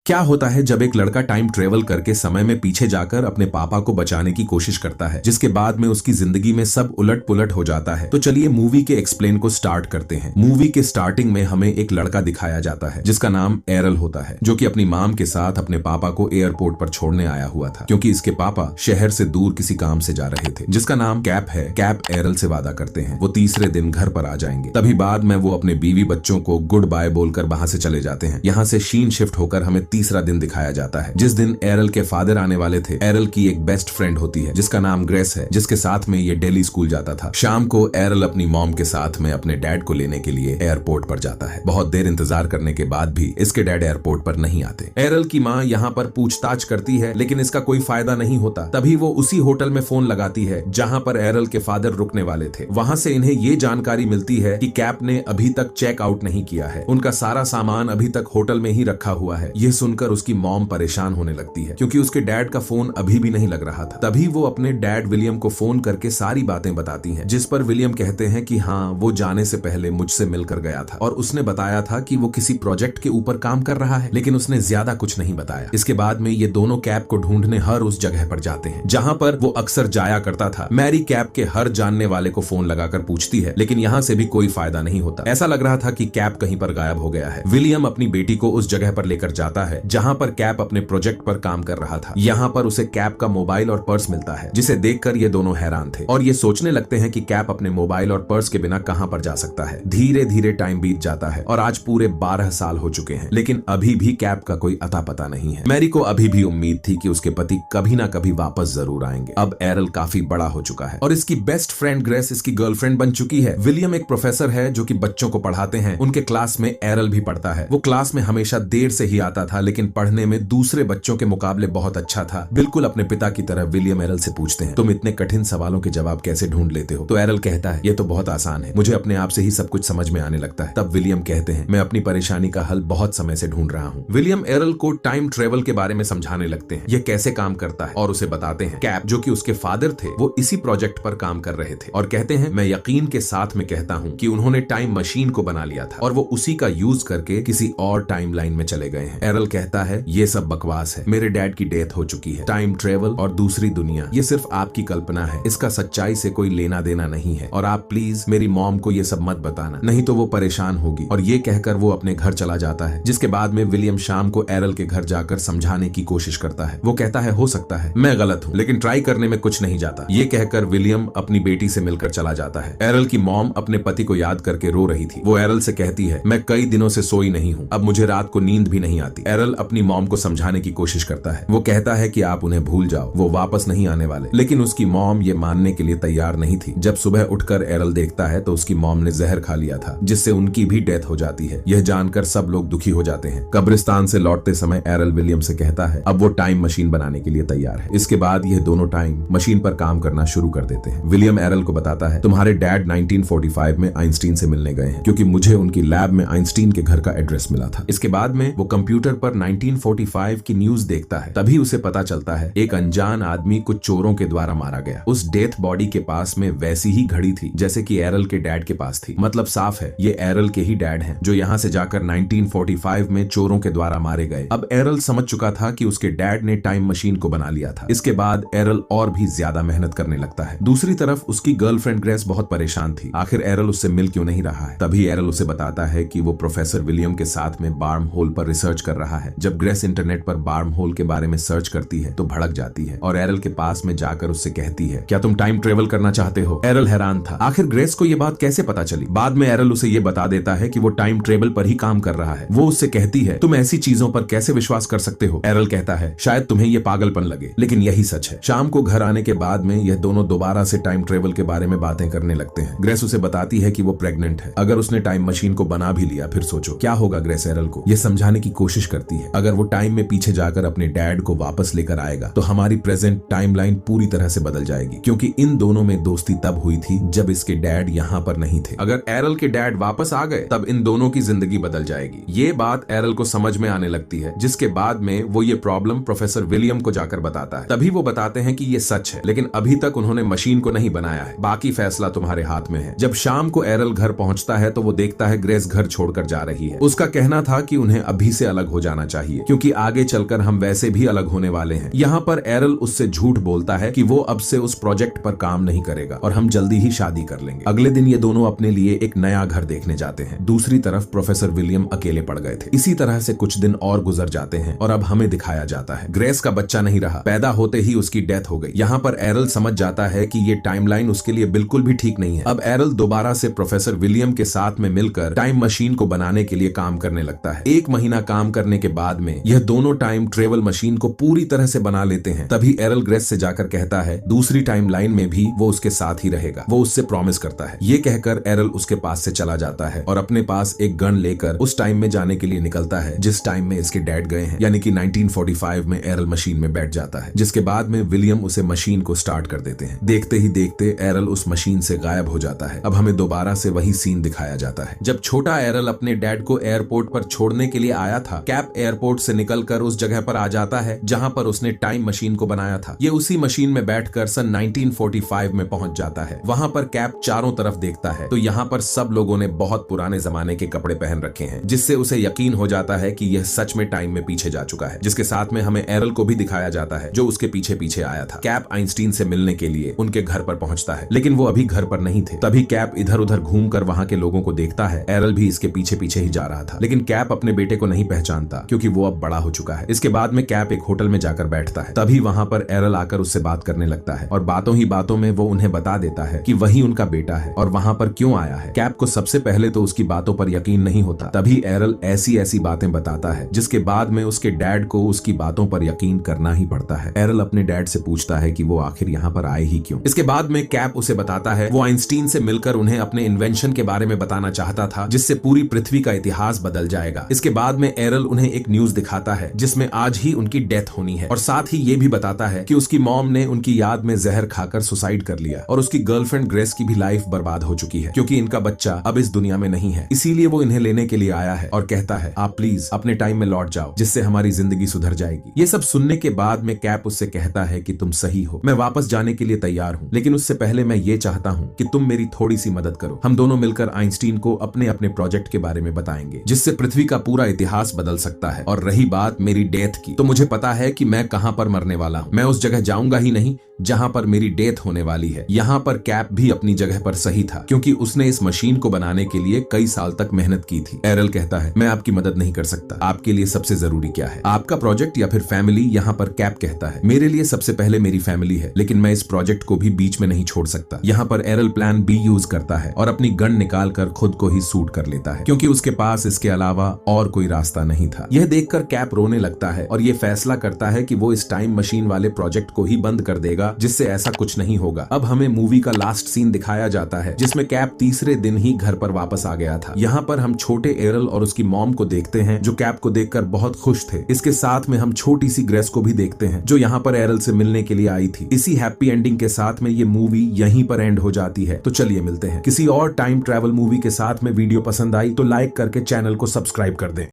क्या होता है जब एक लड़का टाइम ट्रेवल करके समय में पीछे जाकर अपने पापा को बचाने की कोशिश करता है, जिसके बाद में उसकी जिंदगी में सब उलट पुलट हो जाता है। तो चलिए मूवी के एक्सप्लेन को स्टार्ट करते हैं। मूवी के स्टार्टिंग में हमें एक लड़का दिखाया जाता है जिसका नाम एरल होता है, जो कि अपनी माम के साथ अपने पापा को एयरपोर्ट पर छोड़ने आया हुआ था, क्योंकि इसके पापा शहर से दूर किसी काम से जा रहे थे जिसका नाम कैप है। कैप एरल से वादा करते हैं वो तीसरे दिन घर पर आ जाएंगे। तभी बाद में वो अपने बीवी बच्चों को गुड बाय बोलकर वहां से चले जाते हैं। यहाँ से शीन शिफ्ट होकर हमें तीसरा दिन दिखाया जाता है, जिस दिन एरल के फादर आने वाले थे। एरल की एक बेस्ट फ्रेंड होती है जिसका नाम ग्रेस है, जिसके साथ में ये डेली स्कूल जाता था। शाम को एरल अपनी मॉम के साथ में अपने डैड को लेने के लिए एयरपोर्ट पर जाता है। बहुत देर इंतजार करने के बाद भी इसके डैड एयरपोर्ट पर नहीं आते। एरल की माँ यहाँ पर पूछताछ करती है, लेकिन इसका कोई फायदा नहीं होता। तभी वो उसी होटल में फोन लगाती है जहाँ पर एरल के फादर रुकने वाले थे। वहाँ से इन्हें ये जानकारी मिलती है कि कैप ने अभी तक चेक आउट नहीं किया है, उनका सारा सामान अभी तक होटल में ही रखा हुआ है। ये सुनकर उसकी मॉम परेशान होने लगती है, क्योंकि उसके डैड का फोन अभी भी नहीं लग रहा था। तभी वो अपने डैड विलियम को फोन करके सारी बातें बताती हैं, जिस पर विलियम कहते हैं कि हाँ, वो जाने से पहले मुझसे मिलकर गया था और उसने बताया था कि वो किसी प्रोजेक्ट के ऊपर काम कर रहा है, लेकिन उसने ज्यादा कुछ नहीं बताया। इसके बाद में ये दोनों कैप को ढूंढने हर उस जगह पर जाते हैं जहाँ पर वो अक्सर जाया करता था। मैरी कैप के हर जानने वाले को फोन लगाकर पूछती है, लेकिन यहाँ से भी कोई फायदा नहीं होता। ऐसा लग रहा था कि कैप कहीं पर गायब हो गया है। विलियम अपनी बेटी को उस जगह पर लेकर जाता है जहाँ पर कैप अपने प्रोजेक्ट पर काम कर रहा था। यहाँ पर उसे कैप का मोबाइल और पर्स मिलता है, जिसे देखकर ये दोनों हैरान थे और ये सोचने लगते हैं कि कैप अपने मोबाइल और पर्स के बिना कहां पर जा सकता है। धीरे धीरे टाइम बीत जाता है और आज पूरे 12 साल हो चुके हैं, लेकिन अभी भी कैप का कोई अता पता नहीं है। मैरी को अभी भी उम्मीद थी कि उसके पति कभी ना कभी वापस जरूर आएंगे। अब एरल काफी बड़ा हो चुका है और इसकी बेस्ट फ्रेंड ग्रेस इसकी गर्लफ्रेंड बन चुकी है। विलियम एक प्रोफेसर है जो कि बच्चों को पढ़ाते हैं। उनके क्लास में एरल भी पढ़ता है। वो क्लास में हमेशा देर से ही आता था, लेकिन पढ़ने में दूसरे बच्चों के मुकाबले बहुत अच्छा था। बिल्कुल अपने पिता की तरह विलियम एरल से पूछते हैं, तुम इतने कठिन सवालों के जवाब कैसे ढूंढ लेते हो? तो एरल कहता है, ये तो बहुत आसान है, मुझे अपने आप से ही सब कुछ समझ में आने लगता है। तब विलियम कहते हैं, मैं अपनी परेशानी का हल बहुत समय से ढूंढ रहा हूँ। विलियम एरल को टाइम ट्रेवल के बारे में समझाने लगते हैं, ये कैसे काम करता है, और उसे बताते हैं कैप, जो कि उसके फादर थे, वो इसी प्रोजेक्ट पर काम कर रहे थे, और कहते हैं, मैं यकीन के साथ में कहता हूँ कि उन्होंने टाइम मशीन को बना लिया था और वो उसी का यूज करके किसी और टाइम लाइन में चले गए हैं। एरल कहता है, ये सब बकवास है, मेरे डैड की डेथ हो चुकी है। टाइम ट्रेवल और दूसरी दुनिया ये सिर्फ आपकी कल्पना है, इसका सच्चाई से कोई लेना देना नहीं है, और आप प्लीज मेरी मॉम को ये सब मत बताना, नहीं तो वो परेशान होगी। और ये कहकर वो अपने घर चला जाता है, जिसके बाद में विलियम शाम को एरल के घर जाकर समझाने की कोशिश करता है। वो कहता है, हो सकता है मैं गलत हूँ, लेकिन ट्राई करने में कुछ नहीं जाता। ये कहकर विलियम अपनी बेटी से मिलकर चला जाता है। एरल की मॉम अपने पति को याद करके रो रही थी। वो एरल से कहती है, मैं कई दिनों से सोई नहीं हूँ, अब मुझे रात को नींद भी नहीं आती। एरल अपनी मॉम को समझाने की कोशिश करता है। वो कहता है कि आप उन्हें भूल जाओ, वो वापस नहीं आने वाले, लेकिन उसकी मॉम ये मानने के लिए तैयार नहीं थी। जब सुबह उठकर एरल देखता है तो उसकी मॉम ने जहर खा लिया था, जिससे उनकी भी डेथ हो जाती है। यह जानकर सब लोग दुखी हो जाते हैं। कब्रिस्तान से लौटते समय एरल विलियम से कहता है अब वो टाइम मशीन बनाने के लिए तैयार है। इसके बाद ये दोनों टाइम मशीन पर काम करना शुरू कर देते हैं। विलियम एरल को बताता है, तुम्हारे डैड 1945 में आइंस्टीन से मिलने गए हैं, क्योंकि मुझे उनकी लैब में आइंस्टीन के घर का एड्रेस मिला था। इसके बाद में वो कंप्यूटर पर 1945 की न्यूज देखता है। तभी उसे पता चलता है एक अनजान आदमी कुछ चोरों के द्वारा मारा गया। उस डेथ बॉडी के पास में वैसी ही घड़ी थी जैसे कि एरल के डैड के पास थी। मतलब साफ है ये एरल के ही डैड हैं, जो यहाँ से जाकर 1945 में चोरों के द्वारा मारे गए। अब एरल समझ चुका था कि उसके डैड ने टाइम मशीन को बना लिया था। इसके बाद एरल और भी ज्यादा मेहनत करने लगता है। दूसरी तरफ उसकी गर्लफ्रेंड ग्रेस बहुत परेशान थी, आखिर एरल उससे मिल क्यों नहीं रहा है। तभी एरल उसे बताता है कि वो प्रोफेसर विलियम के साथ में बार्म होल पर रिसर्च कर रहा है। जब ग्रेस इंटरनेट पर बार्म होल के बारे में सर्च करती है तो भड़क जाती है और एरल के पास में जाकर उससे कहती है, क्या तुम टाइम ट्रेवल करना चाहते हो? एरल हैरान था, आखिर ग्रेस को ये बात कैसे पता चली। बाद में एरल उसे ये बता देता है कि वो टाइम ट्रेवल पर ही काम कर रहा है। वो उससे कहती है, तुम ऐसी चीजों पर कैसे विश्वास कर सकते हो? एरल कहता है, शायद तुम्हें ये पागलपन लगे, लेकिन यही सच है। शाम को घर आने के बाद में यह दोनों दोबारा से टाइम ट्रेवल के बारे में बातें करने लगते हैं। ग्रेस उसे बताती है कि वो प्रेग्नेंट है। अगर उसने टाइम मशीन को बना भी लिया फिर सोचो क्या होगा। ग्रेस एरल को यह समझाने की कोशिश करती है, अगर वो टाइम में पीछे जाकर अपने डैड को वापस लेकर आएगा तो हमारी प्रेजेंट टाइमलाइन पूरी तरह से बदल जाएगी, क्योंकि इन दोनों में दोस्ती तब हुई थी जब इसके डैड यहाँ पर नहीं थे। अगर एरल के डैड वापस आ गए तब इन दोनों की जिंदगी बदल जाएगी। ये बात एरल को समझ में आने लगती है, जिसके बाद में वो ये प्रॉब्लम प्रोफेसर विलियम को जाकर बताता है। तभी वो बताते हैं कि ये सच है, लेकिन अभी तक उन्होंने मशीन को नहीं बनाया है, बाकी फैसला तुम्हारे हाथ में है। जब शाम को एरल घर पहुंचता है तो वो देखता है ग्रेस घर छोड़कर जा रही है। उसका कहना था कि उन्हें अभी से अलग हो जाना जाना चाहिए क्योंकि आगे चलकर हम वैसे भी अलग होने वाले हैं। यहाँ पर एरल उससे झूठ बोलता है कि वो अब से उस प्रोजेक्ट पर काम नहीं करेगा और हम जल्दी ही शादी कर लेंगे। अगले दिन ये दोनों अपने लिए एक नया घर देखने जाते हैं। दूसरी तरफ प्रोफेसर विलियम अकेले पड़ गए थे। इसी तरह से कुछ दिन और गुजर जाते हैं और अब हमें दिखाया जाता है ग्रेस का बच्चा नहीं रहा, पैदा होते ही उसकी डेथ हो गई। यहाँ पर एरल समझ जाता है कि ये टाइमलाइन उसके लिए बिल्कुल भी ठीक नहीं है। अब एरल दोबारा से प्रोफेसर विलियम के साथ में मिलकर टाइम मशीन को बनाने के लिए काम करने लगता है। 1 महीना काम करने के बाद में यह दोनों टाइम ट्रेवल मशीन को पूरी तरह से बना लेते हैं। तभी एरल ग्रेस से जाकर कहता है दूसरी टाइम लाइन में भी वो उसके साथ ही रहेगा, वो उससे प्रॉमिस करता है। ये कहकर एरल उसके पास से चला जाता है और अपने पास एक गन लेकर उस टाइम में जाने के लिए निकलता है जिस टाइम में इसके डैड गए हैं, यानी कि 1945 में एरल मशीन में बैठ जाता है, जिसके बाद में विलियम उसे मशीन को स्टार्ट कर देते हैं। देखते ही देखते एरल उस मशीन से गायब हो जाता है। अब हमें दोबारा से वही सीन दिखाया जाता है जब छोटा एरल अपने डैड को एयरपोर्ट पर छोड़ने के लिए आया था। कैप एयरपोर्ट से निकलकर उस जगह पर आ जाता है जहां पर उसने टाइम मशीन को बनाया था। ये उसी मशीन में बैठकर सन 1945 में पहुंच जाता है। वहां पर कैप चारों तरफ देखता है तो यहाँ पर सब लोगों ने बहुत पुराने जमाने के कपड़े पहन रखे हैं, जिससे उसे यकीन हो जाता है कि यह सच में टाइम में पीछे जा चुका है। जिसके साथ में हमें एरल को भी दिखाया जाता है जो उसके पीछे पीछे आया था। कैप आइंस्टीन से मिलने के लिए उनके घर पर पहुंचता है, लेकिन वो अभी घर पर नहीं थे। तभी कैप इधर उधर घूमकर वहां के लोगों को देखता है। एरल भी इसके पीछे पीछे ही जा रहा था, लेकिन कैप अपने बेटे को नहीं पहचानता क्योंकि वो अब बड़ा हो चुका है। इसके बाद में कैप एक होटल में जाकर बैठता है। तभी वहां पर एरल आकर उससे बात करने लगता है और बातों ही बातों में वो उन्हें बता देता है कि वही उनका बेटा है और वहां पर क्यों आया है। कैप को सबसे पहले तो उसकी बातों पर यकीन नहीं होता। तभी एरल ऐसी ऐसी बातें बताता है जिसके बाद में उसके डैड को उसकी बातों पर यकीन करना ही पड़ता है। एरल अपने डैड से पूछता है कि वो आखिर यहाँ पर आए ही क्यों। इसके बाद में कैप उसे बताता है वो आइंस्टीन से मिलकर उन्हें अपने इन्वेंशन के बारे में बताना चाहता था जिससे पूरी पृथ्वी का इतिहास बदल जाएगा। इसके बाद में एरल उन्हें एक न्यूज दिखाता है जिसमें आज ही उनकी डेथ होनी है और साथ ही ये भी बताता है कि उसकी मॉम ने उनकी याद में जहर खाकर सुसाइड कर लिया और उसकी गर्लफ्रेंड ग्रेस की भी लाइफ बर्बाद हो चुकी है क्योंकि इनका बच्चा अब इस दुनिया में नहीं है। इसीलिए वो इन्हें लेने के लिए आया है और कहता है आप प्लीज अपने टाइम में लौट जाओ जिससे हमारी जिंदगी सुधर जाएगी। ये सब सुनने के बाद में कैप उससे कहता है कि तुम सही हो, मैं वापस जाने के लिए तैयार हूँ, लेकिन उससे पहले मैं ये चाहता हूँ कि तुम मेरी थोड़ी सी मदद करो। हम दोनों मिलकर आइंस्टीन को अपने अपने प्रोजेक्ट के बारे में बताएंगे जिससे पृथ्वी का पूरा इतिहास बदल सकता है। और रही बात मेरी डेथ की, तो मुझे पता है कि मैं कहां पर मरने वाला हूं। मैं उस जगह जाऊंगा ही नहीं जहां पर मेरी डेथ होने वाली है। यहाँ पर कैप भी अपनी जगह पर सही था क्योंकि उसने इस मशीन को बनाने के लिए कई साल तक मेहनत की थी। एरल कहता है मैं आपकी मदद नहीं कर सकता, आपके लिए सबसे जरूरी क्या है, आपका प्रोजेक्ट या फिर फैमिली। यहाँ पर कैप कहता है मेरे लिए सबसे पहले मेरी फैमिली है, लेकिन मैं इस प्रोजेक्ट को भी बीच में नहीं छोड़ सकता। यहाँ पर एरल प्लान बी यूज करता है और अपनी गन निकाल कर खुद को ही शूट कर लेता है क्योंकि उसके पास इसके अलावा और कोई रास्ता नहीं था। यह देखकर कैप रोने लगता है और ये फैसला करता है कि वो इस टाइम मशीन वाले प्रोजेक्ट को ही बंद कर देगा जिससे ऐसा कुछ नहीं होगा। अब हमें मूवी का लास्ट सीन दिखाया जाता है जिसमें कैप तीसरे दिन ही घर पर वापस आ गया था। यहाँ पर हम छोटे एरल और उसकी मॉम को देखते हैं जो कैप को देखकर बहुत खुश थे। इसके साथ में हम छोटी सी ग्रेस को भी देखते हैं जो यहाँ पर एरल से मिलने के लिए आई थी। इसी हैप्पी एंडिंग के साथ में ये मूवी यहीं पर एंड हो जाती है। तो चलिए मिलते हैं किसी और टाइम ट्रैवल मूवी के साथ में। वीडियो पसंद आई तो लाइक करके चैनल को सब्सक्राइब कर दें।